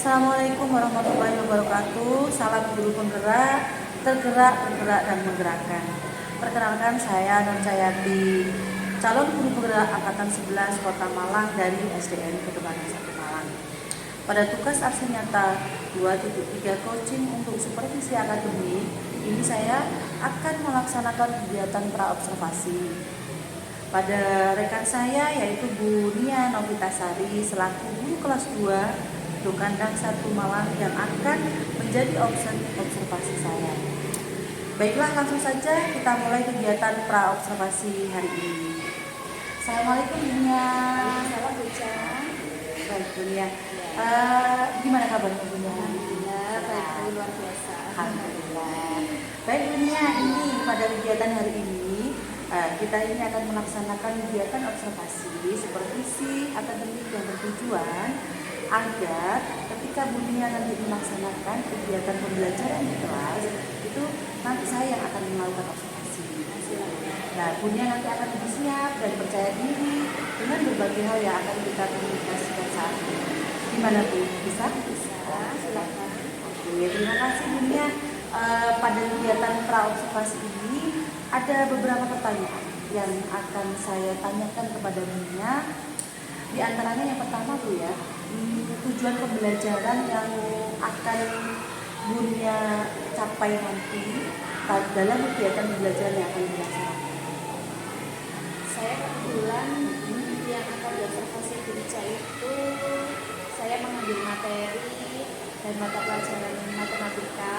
Assalamualaikum warahmatullahi wabarakatuh. Salam guru penggerak, tergerak, bergerak, dan menggerakkan. Perkenalkan, saya Nur Cayati, calon guru penggerak angkatan 11 Kota Malang dari SDN Ketubanan 1 Malang. Pada tugas aksi nyata 2.3 coaching untuk supervisi akademik, ini saya akan melaksanakan kegiatan praobservasi pada rekan saya, yaitu Bu Nia Novitasari selaku guru kelas 2 Dokandang 1 Malang yang akan menjadi observasi saya. Baiklah, langsung saja kita mulai kegiatan praobservasi hari ini. Assalamualaikum Bu Nia. Salam Buca. Baik Bu Nia. Gimana kabarnya Bu Nia? Alhamdulillah, baik Bu, luar biasa. Alhamdulillah. Baik Bu Nia, ini pada kegiatan hari ini kita ini akan melaksanakan kegiatan observasi supervisi akademik yang bertujuan agar ketika Bu Nia nanti melaksanakan kegiatan pembelajaran di kelas itu nanti saya yang akan melakukan observasi. Nah, Bu Nia nanti akan lebih siap dan percaya diri dengan berbagai hal yang akan kita komunikasikan saat ini. Gimana Bu? Bisa? Bisa, silakan. Oke, terima kasih Bu Nia. Pada kegiatan praobservasi ini ada beberapa pertanyaan yang akan saya tanyakan kepada Bu Nia. Di antaranya yang pertama Bu ya, tujuan pembelajaran yang akan Bu Nia capai nanti dalam kegiatan pembelajaran yang akan dilaksanakan. Saya kebetulan yang akan diobservasi Buca itu saya mengambil materi dan mata pelajaran matematika.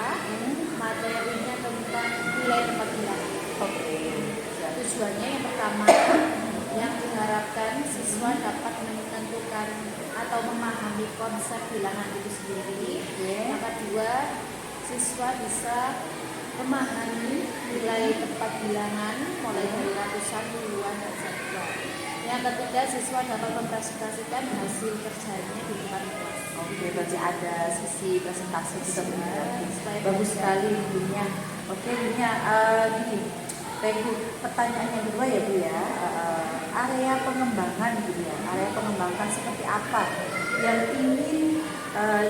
Materinya tentang nilai tempat bilangan. Oke. Tujuannya yang pertama, yang diharapkan siswa dapat menentukan atau memahami konsep bilangan itu sendiri. Yang kedua, siswa bisa memahami nilai tempat bilangan mulai dari ratusan, puluhan, dan satuan. Yang ketiga, siswa dapat mempresentasikan hasil kerjanya di depan kelas. Oke, berarti ada sisi presentasi juga Bu Nia. Bagus sekali Bu Nia. Oke Bu Nia, gini. Baik Bu, pertanyaan yang kedua ya Bu ya, area pengembangan gitu ya, area pengembangan seperti apa yang ingin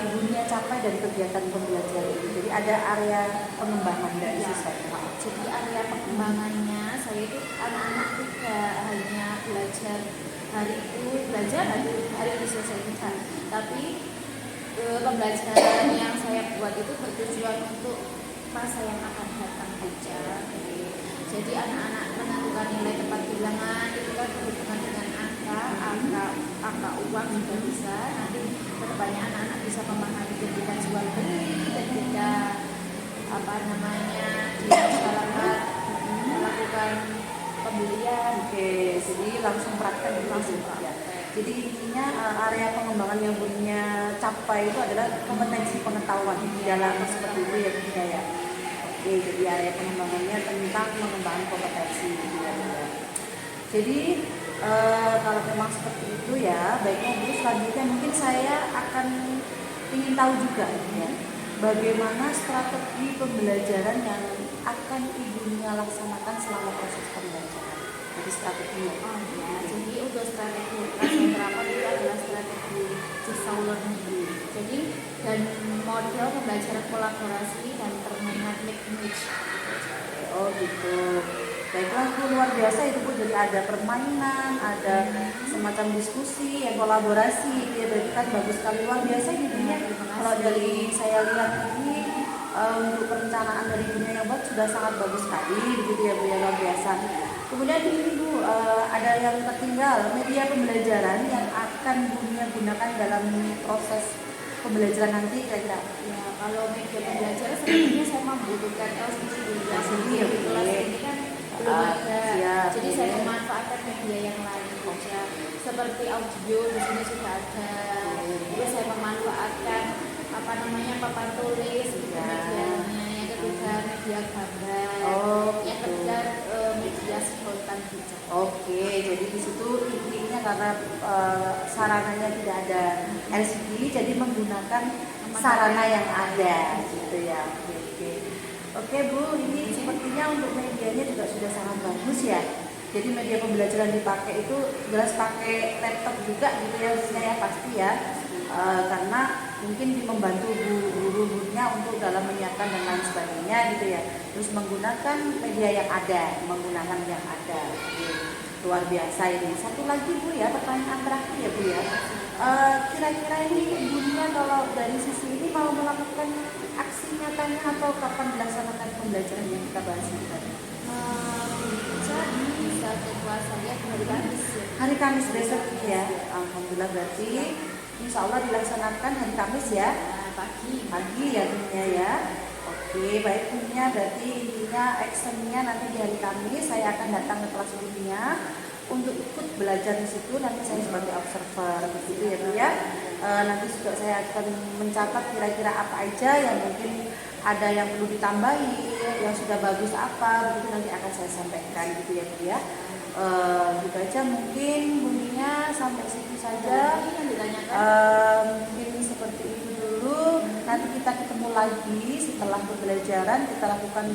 Ibu Nia capai dari kegiatan pembelajaran ini? Jadi ada area pengembangan dari siswa itu. Jadi area pengembangannya saya itu anak-anak tidak hanya belajar hari itu selesai, tapi pembelajaran yang saya buat itu bertujuan untuk masa yang akan datang saja. Jadi anak-anak menentukan nilai tempat bilangan itu kan berhubungan dengan angka uang juga bisa. Nanti kedepannya anak-anak bisa memahami ketika jual beli, ketika di masyarakat melakukan pembelian. Oke, jadi langsung praktek ya. Jadi intinya area pengembangan yang Bu Nia capai itu adalah kompetensi pengetahuan di dalam seperti itu ya Bu Nia ya. Oke, jadi area pengembangannya tentang mengembangkan kompetensi gitu ya Bu ya. Jadi kalau memang seperti itu ya, baiknya Bu, selanjutnya mungkin saya akan ingin tahu juga ya, bagaimana strategi pembelajaran yang akan Ibu Nia laksanakan selama proses pembelajaran. Jadi strateginya. Jadi untuk strategi yang terapat itu adalah strategi jigsaw learning. Jadi dan model pembelajaran kolaborasi dan permainan mix. Oh gitu. Baiklah Bu, luar biasa itu Bu. Jadi ada permainan, ada semacam diskusi, yang kolaborasi. Ya berarti kan bagus sekali, luar biasa gitu ya. Kalau dari saya lihat ini untuk perencanaan dari dunia yang buat sudah sangat bagus sekali begitu ya Bu ya, luar biasa. Kemudian ini Bu, ada yang tertinggal media pembelajaran yang akan Bu Nia gunakan dalam proses pembelajaran nanti kira-kira. Ya, kalau media pembelajaran sebenarnya saya membutuhkan sendiri ya Bu. Kelas ini kan belum ada. Siap, jadi saya memanfaatkan media yang lain saja. Seperti audio di sini sudah ada. Terus saya memanfaatkan papan tulis medianya. Yang ketiga media gambar. Yang ketiga media spontan juga. Oke, jadi di situ intinya karena sarananya tidak ada LCD, jadi menggunakan sarana yang ada, gitu ya. Oke Bu, ini sepertinya untuk medianya juga sudah sangat bagus ya. Jadi media pembelajaran dipakai itu jelas pakai laptop juga gitu ya, ya pasti ya. karena mungkin membantu guru-gurunya untuk dalam menyiapkan dan lain sebagainya gitu ya. Terus menggunakan media yang ada, Oke, luar biasa ini. Satu lagi Bu ya, pertanyaan terakhir ya Bu ya. Kira-kira ini Bunia kalau dari sisi ini mau melakukan aksi nyatanya atau kapan dilaksanakan pembelajaran yang kita bahas ini tadi? Bisa kelas saya hari Kamis ya. Hari Kamis besok ya. Alhamdulillah berarti insya Allah dilaksanakan hari Kamis ya. Pagi ya Bunia ya. Oke, baik Bunia, berarti intinya actionnya nanti di hari Kamis saya akan datang ke kelas Bunia untuk ikut belajar di situ. Nanti saya sebagai observer begitu ya Bu ya. Nanti juga saya akan mencatat kira-kira apa aja yang mungkin ada yang perlu ditambahi, yang sudah bagus apa, begitu nanti akan saya sampaikan gitu ya Bu ya. Gitu aja mungkin Bunia, sampai situ saja. Yang ditanyakan. Mungkin seperti itu dulu. Nanti kita ketemu lagi setelah pembelajaran, kita lakukan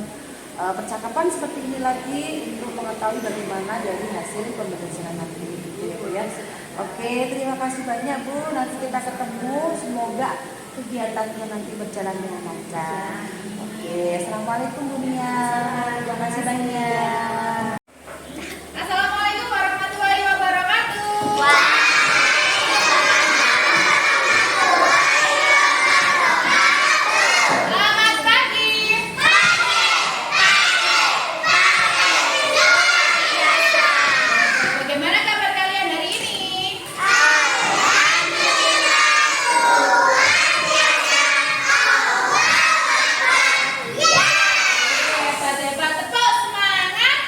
percakapan seperti ini lagi untuk mengetahui bagaimana dari hasil pembelajaran nanti gitu ya Bu ya. Oke, terima kasih banyak Bu. Nanti kita ketemu, semoga kegiatannya nanti berjalan dengan lancar. Oke, assalamualaikum Bunia. Terima kasih banyak. Assalamualaikum warahmatullahi wabarakatuh. Selamat pagi. Bagaimana kabar kalian hari ini? Hebat, tepuk semangat.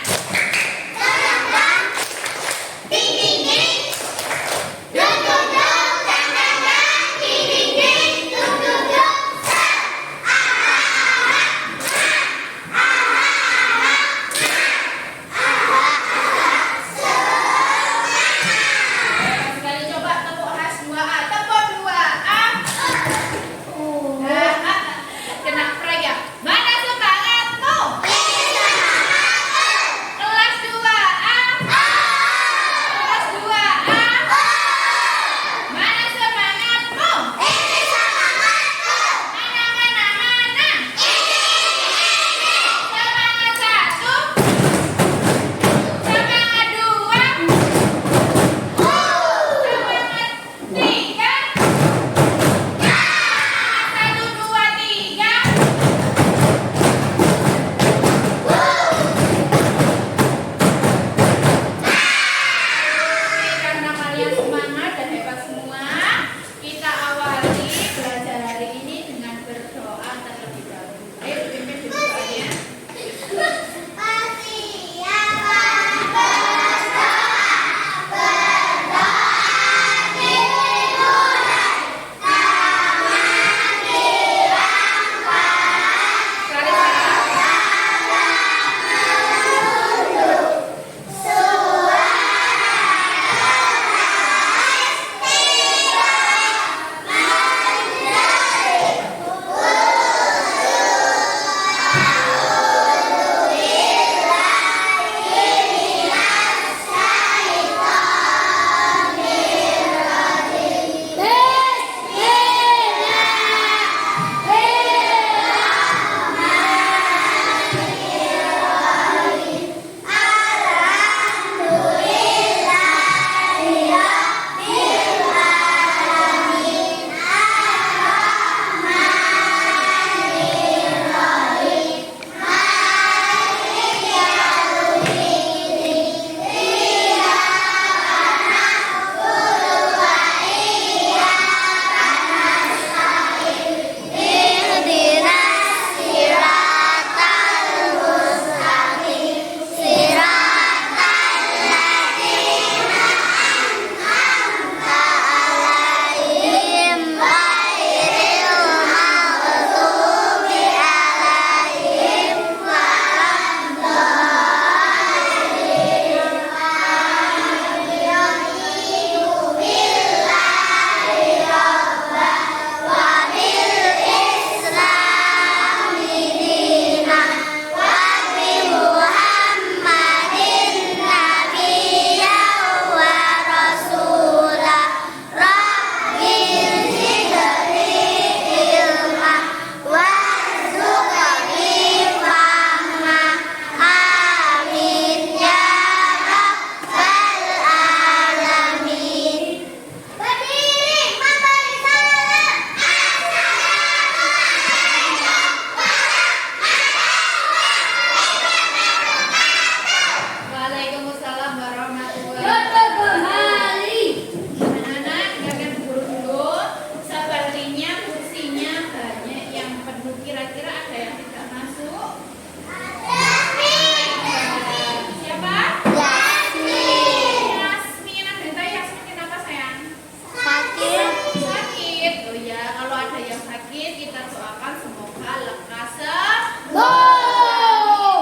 ada yang sakit, kita doakan semoga lekas sembuh.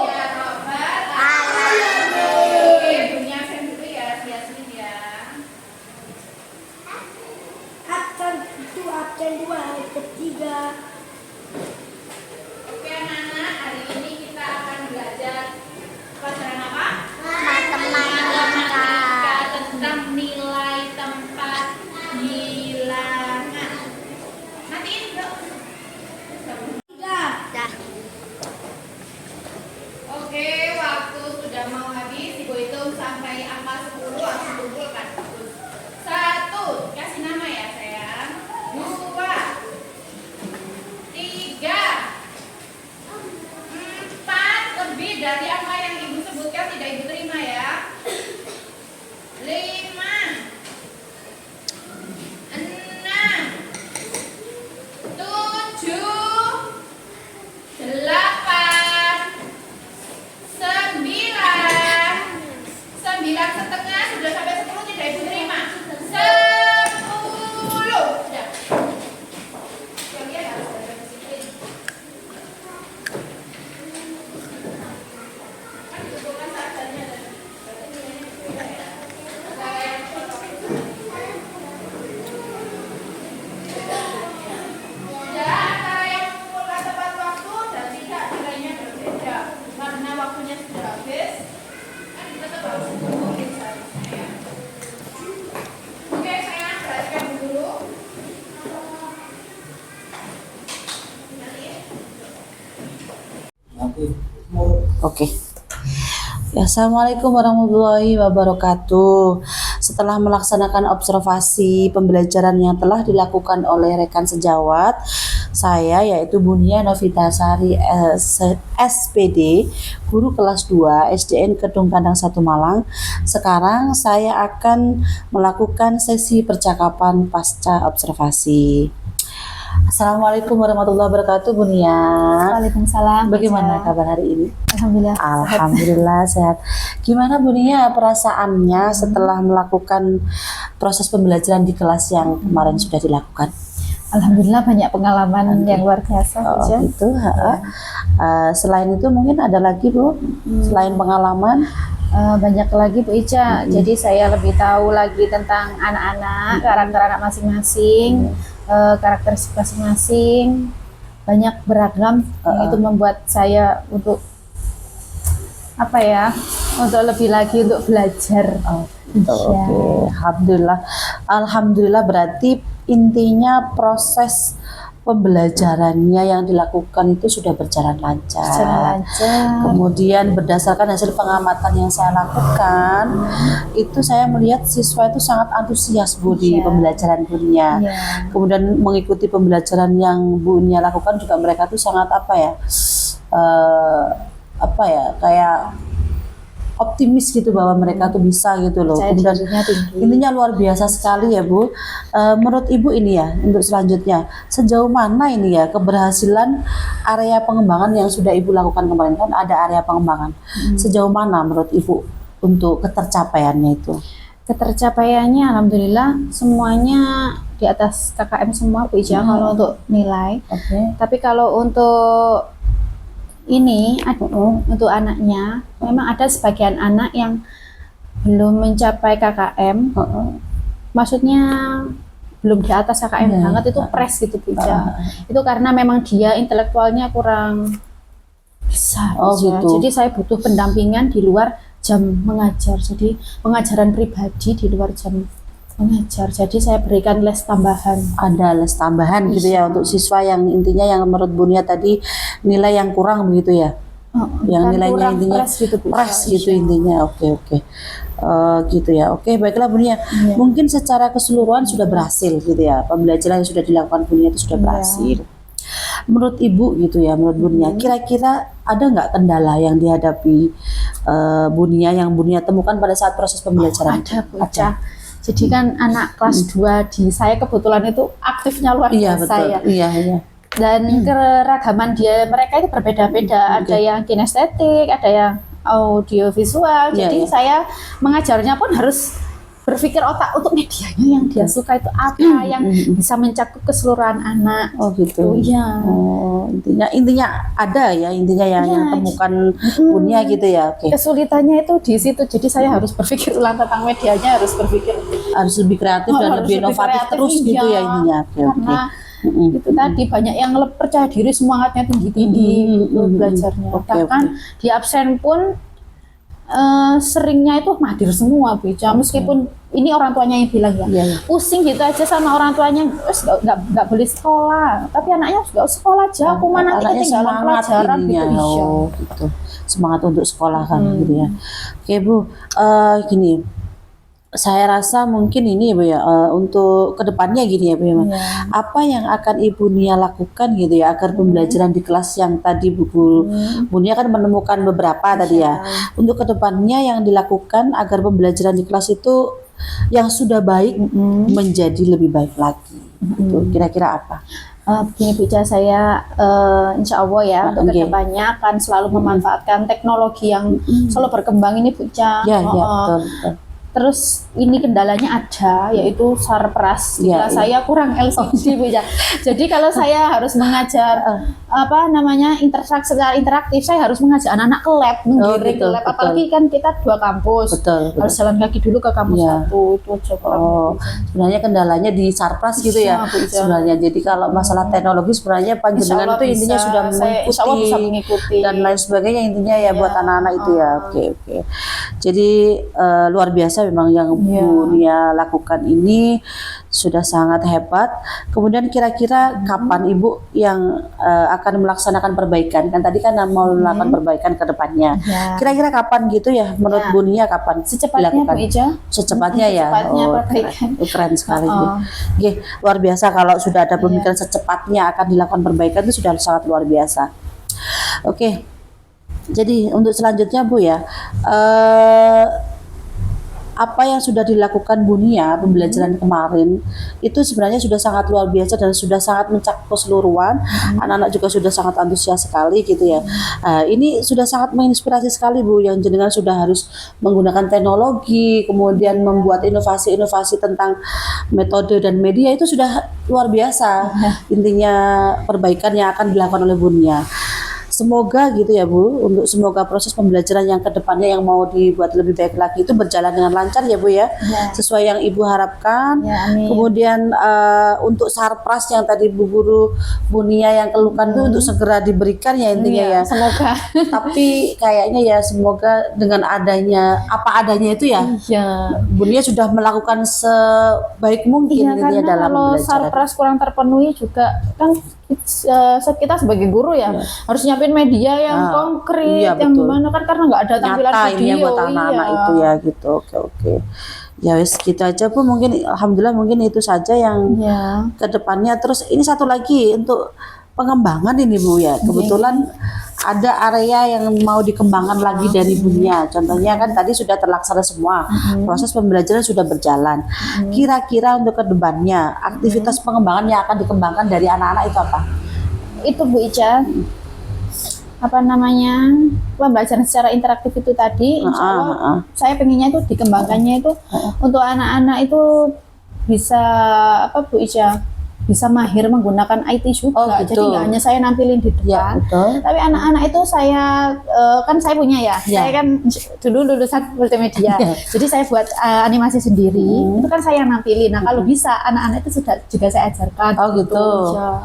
Ya Robbal Alamin. Dunia absen dulu ya, Yasmin ya. Absen 2, ketiga. Oke anak-anak, hari ini kita akan belajar pelajaran apa? Matematika. Tentang nilai tempat bilangan. Matiin dong. Dah. Oke, waktu sudah mau habis. Ibu hitung sampai angka 10 langsung kumpulkan. 1, kasih nama ya sayang. 2, 3, 4, lebih dari angka yang ibu sebutkan tidak ibu terima ya. 5, 6, 7, 8, 9 setengah sudah sampai 10 tidak ibu terima. 10 sudah. Kalian harus belajar disiplin. Kan ditentukan seadanya dan ya, antara yang mengumpulkan tepat waktu dan tidak nilainya berbeda karena waktunya sudah habis. Kan kita tetap harus kumpulin seharusnya ya. Oke, saya perhatikan dulu. Oke. Ya, Assalamualaikum warahmatullahi wabarakatuh. Setelah melaksanakan observasi pembelajaran yang telah dilakukan oleh rekan sejawat, saya yaitu Bunia Novitasari SPD, guru kelas 2 SDN Kedung Kandang 1 Malang. Sekarang saya akan melakukan sesi percakapan pasca observasi. Assalamualaikum warahmatullahi wabarakatuh, Bunia. Waalaikumsalam. Bagaimana kabar hari ini? Alhamdulillah. Alhamdulillah sehat. Gimana Bunia perasaannya setelah melakukan proses pembelajaran di kelas yang kemarin sudah dilakukan? Alhamdulillah banyak pengalaman yang luar biasa. Oh, aja. gitu. Selain itu mungkin ada lagi Bu, selain pengalaman? Banyak lagi Bu Ica. Jadi saya lebih tahu lagi tentang anak-anak, karakter anak masing-masing, karakteristik masing-masing, banyak beragam. Yang itu membuat saya untuk untuk lebih lagi untuk belajar. Oke. Alhamdulillah berarti intinya proses pembelajarannya yang dilakukan itu sudah berjalan lancar. Kemudian berdasarkan hasil pengamatan yang saya lakukan, itu saya melihat siswa itu sangat antusias Bu di pembelajaran Bunia. Kemudian mengikuti pembelajaran yang Bunia lakukan juga mereka tuh sangat kayak optimis gitu bahwa mereka tuh bisa gitu loh. Kemudian intinya luar biasa sekali ya Bu. Menurut Ibu ini ya untuk selanjutnya sejauh mana ini ya keberhasilan area pengembangan yang sudah Ibu lakukan kemarin, kan ada area pengembangan. Sejauh mana menurut Ibu untuk ketercapaiannya itu? Ketercapaiannya alhamdulillah semuanya di atas KKM semua Bu Ica kalau untuk nilai. Tapi kalau untuk ini untuk anaknya memang ada sebagian anak yang belum mencapai KKM, maksudnya belum di atas KKM banget, itu pres gitu Bu Ica. Itu karena memang dia intelektualnya kurang besar. Gitu. Jadi saya butuh pendampingan di luar jam mengajar, jadi pengajaran pribadi di luar jam mengajar. Jadi saya berikan les tambahan. Ada les tambahan gitu ya untuk siswa yang intinya yang menurut Bunia tadi nilai yang kurang begitu ya. Yang nilainya intinya pres gitu intinya. Oke. Gitu ya. Oke, baiklah Bunia. Mungkin secara keseluruhan sudah berhasil gitu ya. Pembelajaran yang sudah dilakukan Bunia itu sudah berhasil. Menurut Ibu gitu ya, menurut Bunia, kira-kira ada nggak kendala yang dihadapi Bunia yang Bunia temukan pada saat proses pembelajaran? Ada Bu Ica. Jadi kan anak kelas 2 di saya kebetulan itu aktifnya luar biasa ya. Iya. Dan keragaman mereka itu berbeda-beda. Ada yang kinestetik, ada yang audiovisual. Jadi saya mengajarnya pun harus berpikir otak untuk medianya yang dia suka itu apa, yang bisa mencakup keseluruhan anak. Oh gitu. Iya. Oh, intinya ada ya, intinya yang temukan Bunia gitu ya. Oke. Kesulitannya itu di situ. Jadi saya harus berpikir ulang tentang medianya, harus berpikir Harus lebih kreatif dan harus lebih inovatif kreatif, terus gitu ya intinya. Oke, oke. Karena itu tadi banyak yang percaya diri, semangatnya tinggi-tinggi gitu belajarnya. Oke, Bahkan di absen pun seringnya itu hadir semua Bu Ica, meskipun ini orang tuanya yang bilang ya, Iya, iya. pusing gitu aja sama orang tuanya, terus nggak boleh sekolah, tapi anaknya harus nggak sekolah aja, aku mana nanti Anaknya ketinggalan semangat pelajaran ininya. gitu. Iya. Oh, gitu. Semangat untuk sekolah kan gitu ya. Oke Bu, gini. Saya rasa mungkin ini ya Bu ya, untuk kedepannya gini ya Bu ya. Iya. Apa yang akan Ibu Nia lakukan gitu ya agar pembelajaran di kelas yang tadi Bu Nia kan menemukan beberapa tadi ya. Untuk kedepannya yang dilakukan agar pembelajaran di kelas itu yang sudah baik menjadi lebih baik lagi. Itu kira-kira apa? Begini Bu Ica, saya insya Allah ya untuk Oke. kedepannya akan selalu memanfaatkan teknologi yang selalu berkembang ini Bu Ica. Ya, ya, betul, betul. Terus ini kendalanya ada, yaitu sarpras. Di Iya, kelas saya kurang LCD Bu ya. Jadi kalau saya harus mengajar apa namanya interaksi secara interaktif, saya harus mengajak anak-anak ke lab, menggiring betul, ke lab. betul. Apalagi kan kita 2 kampus, Betul, betul. harus jalan kaki dulu ke kampus Iya. satu. Itu aja kurang Oh, lebih. sebenarnya kendalanya di sarpras gitu ya. Iya, Bu Ica. Sebenarnya jadi kalau masalah teknologi sebenarnya Insya panjenengan Allah itu intinya bisa. sudah Saya insya Allah bisa mengikuti mengikuti. dan lain sebagainya intinya ya buat anak-anak itu ya. Oke, oke. Jadi luar biasa memang yang Bu Nia lakukan ini sudah sangat hebat. Kemudian kira-kira kapan Ibu yang akan melaksanakan perbaikan? Kan tadi kan mau melakukan perbaikan ke depannya. Ya. Kira-kira kapan gitu ya menurut Ya. Bu Nia kapan Secepatnya dilakukan? Bu Ica. Secepatnya ya. Secepatnya Oh, perbaikan. keren sekali. Oke, luar biasa kalau sudah ada pemikiran secepatnya akan dilakukan perbaikan itu sudah sangat luar biasa. Oke. Jadi untuk selanjutnya Bu ya, apa yang sudah dilakukan Bu Nia pembelajaran kemarin itu sebenarnya sudah sangat luar biasa dan sudah sangat mencakup keseluruhan. Anak-anak juga sudah sangat antusias sekali gitu ya. Ini sudah sangat menginspirasi sekali Bu, yang jenengan sudah harus menggunakan teknologi, kemudian membuat inovasi-inovasi tentang metode dan media itu sudah luar biasa. Intinya perbaikan yang akan dilakukan oleh Bu Nia. Semoga gitu ya Bu, untuk semoga proses pembelajaran yang kedepannya yang mau dibuat lebih baik lagi itu berjalan dengan lancar ya Bu ya, sesuai yang Ibu harapkan. Ya, amin. Kemudian untuk sarpras yang tadi Bu Guru Bu Nia yang keluhkan itu untuk segera diberikan ya intinya ya. Semoga. Tapi kayaknya ya semoga dengan adanya apa adanya itu ya, Iya. Bu Nia sudah melakukan sebaik mungkin Iya, intinya karena dalam kalau pembelajaran. sarpras kurang terpenuhi juga kan kita sebagai guru ya harus nyiapin media yang konkret, iya, yang betul. gimana kan karena nggak ada tampilan Nyata video. ini ya buat anak-anak iya. itu ya gitu. Oke, oke. Ya wes gitu aja Bu, mungkin alhamdulillah mungkin itu saja yang Iya. kedepannya. Terus ini satu lagi untuk pengembangan ini Bu ya, kebetulan ada area yang mau dikembangkan lagi dari Bu Nia. Contohnya kan tadi sudah terlaksana semua, proses pembelajaran sudah berjalan. Kira-kira untuk kedepannya aktivitas pengembangan yang akan dikembangkan dari anak-anak itu apa? Itu Bu Ica, apa namanya, pembelajaran secara interaktif itu tadi, insya Allah saya pengennya itu dikembangkannya itu untuk anak-anak itu bisa apa Bu Ica, bisa mahir menggunakan IT juga. Oh, gitu. Jadi nggak hanya saya nampilin di depan, Ya, betul. tapi anak-anak itu saya kan saya punya ya, Ya. saya kan dulu lulusan multimedia, jadi saya buat animasi sendiri, itu kan saya yang nampilin. Nah kalau bisa anak-anak itu sudah juga saya ajarkan. Oh, gitu. Ya.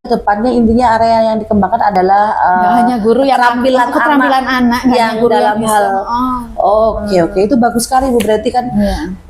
Depannya intinya area yang dikembangkan adalah Nggak hanya guru yang keterampilan anak, nggak yang hanya guru dalam yang hal bisa. oke, oke, itu bagus sekali Bu, berarti kan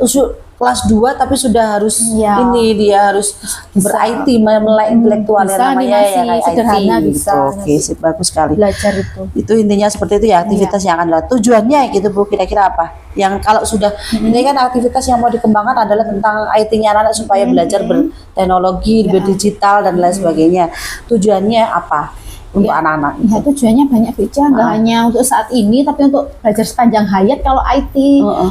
usul kelas 2 tapi sudah harus Iya. ini dia harus ber-IT, melek intelektual Bisa ya namanya animasi, ya kayak sederhana IT bisa. gitu. Oke, sip, bagus sekali. Belajar itu. Itu intinya seperti itu ya aktivitas yang akan dilakukan. Tujuannya gitu Bu, kira-kira apa? Yang kalau sudah ini kan aktivitas yang mau dikembangkan adalah tentang IT-nya anak-anak supaya belajar berteknologi, berdigital dan lain sebagainya. Tujuannya apa untuk anak-anak? Ya tujuannya banyak Bica, nggak hanya untuk saat ini, tapi untuk belajar sepanjang hayat. Kalau IT,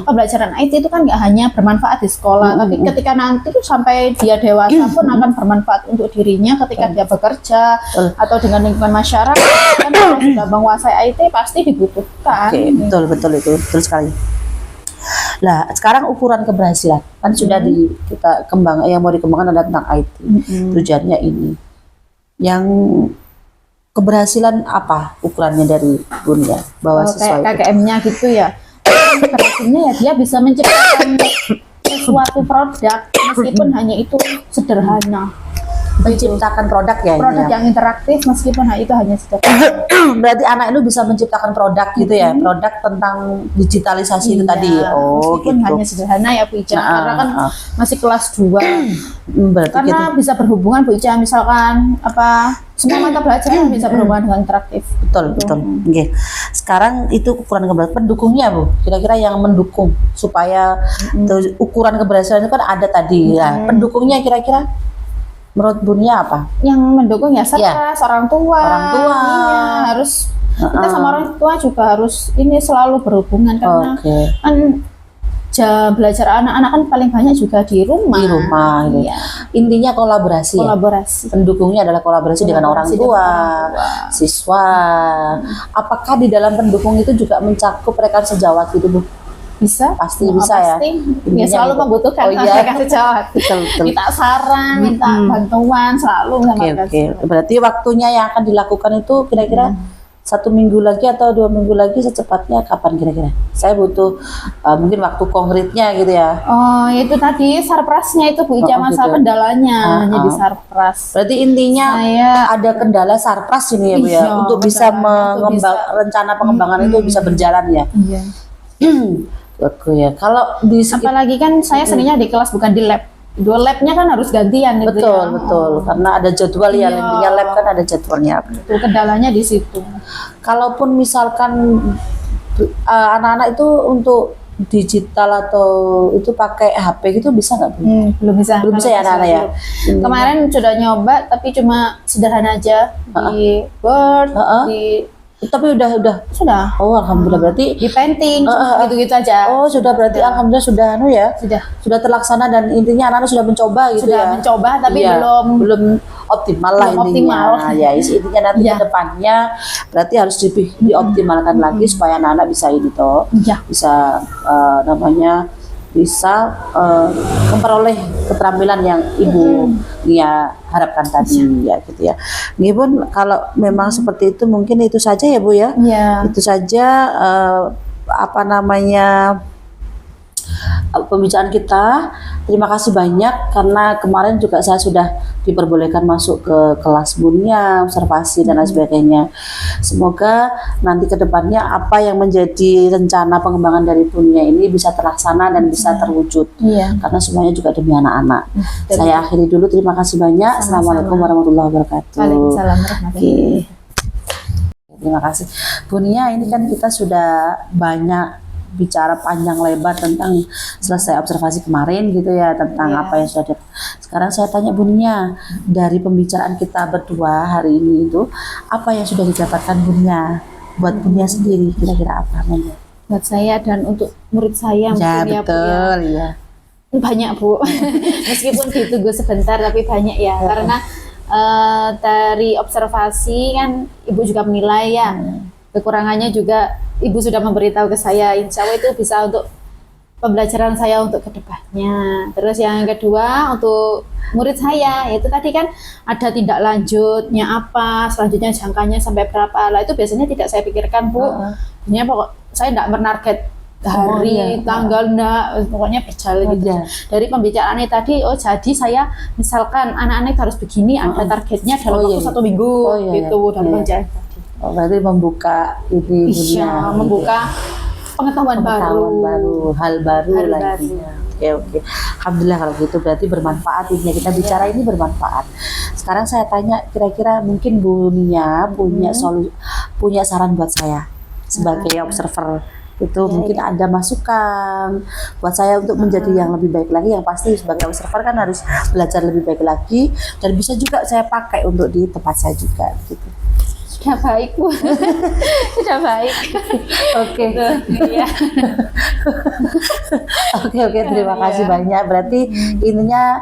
pembelajaran IT itu kan nggak hanya bermanfaat di sekolah, tapi ketika nanti tuh sampai dia dewasa pun akan bermanfaat untuk dirinya ketika dia bekerja atau dengan lingkungan masyarakat. Kan kalau sudah menguasai IT pasti dibutuhkan. Oke, betul itu, betul sekali. Lah, sekarang ukuran keberhasilan kan sudah kita kembang, yang mau dikembangkan ada tentang IT. Tujuannya ini. Yang keberhasilan apa ukurannya dari Bunia bahwa Kayak sesuai KKM-nya gitu ya. Berhasilnya ya dia bisa menciptakan sesuatu produk meskipun hanya itu sederhana. menciptakan produk ya ini Produk ya. yang interaktif meskipun itu hanya sederhana. Berarti anak itu bisa menciptakan produk gitu ya, produk tentang digitalisasi itu Iya, tadi. Oh meskipun gitu. hanya sederhana ya Bu Ica, Nah, karena kan masih kelas 2. Berarti Karena gitu. bisa berhubungan Bu Ica, misalkan apa semua mata pelajaran bisa berhubungan dengan interaktif. Betul, betul. Oke. Sekarang itu ukuran keberhasilan. Pendukungnya, Bu. Kira-kira yang mendukung supaya tuh, ukuran keberhasilan itu kan ada tadi. Ya, pendukungnya kira-kira menurut Bunia apa? Yang mendukung ya stres, orang tua. Orang tua. Iya, harus kita sama orang tua juga harus ini selalu berhubungan karena Oke. kan jam belajar anak-anak kan paling banyak juga di rumah. Di rumah, gitu. Iya, Intinya kolaborasi. Ya? kolaborasi. Pendukungnya adalah kolaborasi dengan orang Kolaborasi tua, dengan orang tua. siswa. Apakah di dalam pendukung itu juga mencakup rekan sejawat gitu, Bu? Bisa, Pasti bisa ya. pasti. Intinya Ya selalu gitu. membutuhkan Oh, iya. mereka sejawat. Betul, betul. Minta saran, minta bantuan selalu sama Oke, mereka oke. sejawat. Berarti waktunya yang akan dilakukan itu kira-kira 1 minggu lagi atau 2 minggu lagi secepatnya kapan kira-kira? Saya butuh mungkin waktu konkretnya gitu ya. Oh, itu tadi sarprasnya itu Bu Ica, Oh, masalah gitu. kendalanya jadi sarpras. Berarti intinya Saya ada kendala sarpras ini ya, Bu ya, Iya, untuk bisa kendalanya untuk mengembang rencana pengembangan itu bisa berjalan ya. iya. Oke ya. Kalau di sekitar Apalagi kan saya seringnya di kelas bukan di lab. Dua labnya kan harus gantian gitu betul, ya. betul. Karena ada jadwal ya, Iya. intinya lab kan ada jadwalnya. Itu kendalanya di situ. Kalaupun misalkan anak-anak itu untuk digital atau itu pakai HP gitu bisa nggak, Bu? Belum bisa. Belum bisa ya anak-anak ya? Belum. Kemarin sudah nyoba tapi cuma sederhana aja di Word, di Tapi udah. sudah Oh, alhamdulillah berarti. di painting cuma gitu-gitu aja. Oh, sudah berarti alhamdulillah sudah ya. Sudah Terlaksana dan intinya anak-anak sudah mencoba gitu sudah ya. mencoba tapi Iya, belum optimal lah belum intinya. optimal. Ya, intinya nanti Iya. ke depannya berarti harus dioptimalkan lagi supaya anak-anak bisa ini toh. Iya. Bisa bisa memperoleh keterampilan yang Ibu Nia harapkan tadi ya gitu ya. Ini pun kalau memang seperti itu mungkin itu saja ya, Bu ya. Iya. Itu saja pembicaraan kita. Terima kasih banyak karena kemarin juga saya sudah diperbolehkan masuk ke kelas Bunia, observasi dan lain sebagainya. Semoga nanti ke depannya apa yang menjadi rencana pengembangan dari Bunia ini bisa terlaksana dan bisa terwujud. Iya. Karena semuanya juga demi anak-anak. Saya akhiri dulu. Terima kasih banyak. Assalamualaikum warahmatullahi wabarakatuh. Waalaikumsalam warahmatullahi Oke. Terima kasih. Bunia, ini kan kita sudah banyak bicara panjang lebar tentang selesai observasi kemarin gitu ya, tentang apa yang sudah sekarang saya tanya Bunia, dari pembicaraan kita berdua hari ini itu apa yang sudah didapatkan Bunia buat Bunia sendiri, kira-kira apa namanya? buat saya dan untuk murid saya Ya mungkin ya Bu ya. betul ya. Banyak Bu, meskipun ditunggu sebentar tapi banyak ya, karena dari observasi kan Ibu juga menilai ya, kekurangannya juga Ibu sudah memberitahu ke saya, insya Allah itu bisa untuk pembelajaran saya untuk kedepannya. Terus yang kedua untuk murid saya, yaitu tadi kan ada tindak lanjutnya apa, selanjutnya jangkanya sampai berapa, lah itu biasanya tidak saya pikirkan Bu. Sebenarnya pokok saya tidak menarget hari, tanggal, enggak, pokoknya berjalan gitu. Dari pembicaraan ini tadi, oh jadi saya misalkan anak-anak harus begini, ada targetnya dalam waktu 1 minggu gitu dalam penjahit tadi. Oh, berarti membuka ini Iya, membuka pengetahuan baru, hal baru Hal lagi. baru. Oke. Alhamdulillah kalau gitu berarti bermanfaat ini. Kita bicara ini bermanfaat. Sekarang saya tanya, kira-kira mungkin Bu Nia punya saran buat saya sebagai observer itu, mungkin ada masukan buat saya untuk menjadi yang lebih baik lagi. Yang pasti sebagai observer kan harus belajar lebih baik lagi dan bisa juga saya pakai untuk di tempat saya juga gitu. Sudah baik Bu, sudah baik. Oke. Iya. Oke, terima kasih banyak. Berarti intinya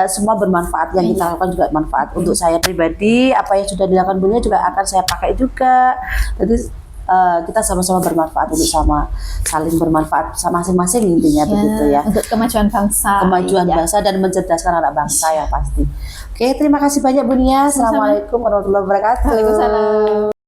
semua bermanfaat, yang kita lakukan juga bermanfaat. Untuk saya pribadi, apa yang sudah dilakukan Bunia juga akan saya pakai juga. Jadi kita sama-sama bermanfaat untuk saling bermanfaat sama masing-masing intinya begitu ya. Untuk kemajuan bangsa. Kemajuan Iya. bangsa dan mencerdaskan anak bangsa ya pasti. Oke, terima kasih banyak Bu Nia. Assalamualaikum warahmatullahi wabarakatuh. Waalaikumsalam.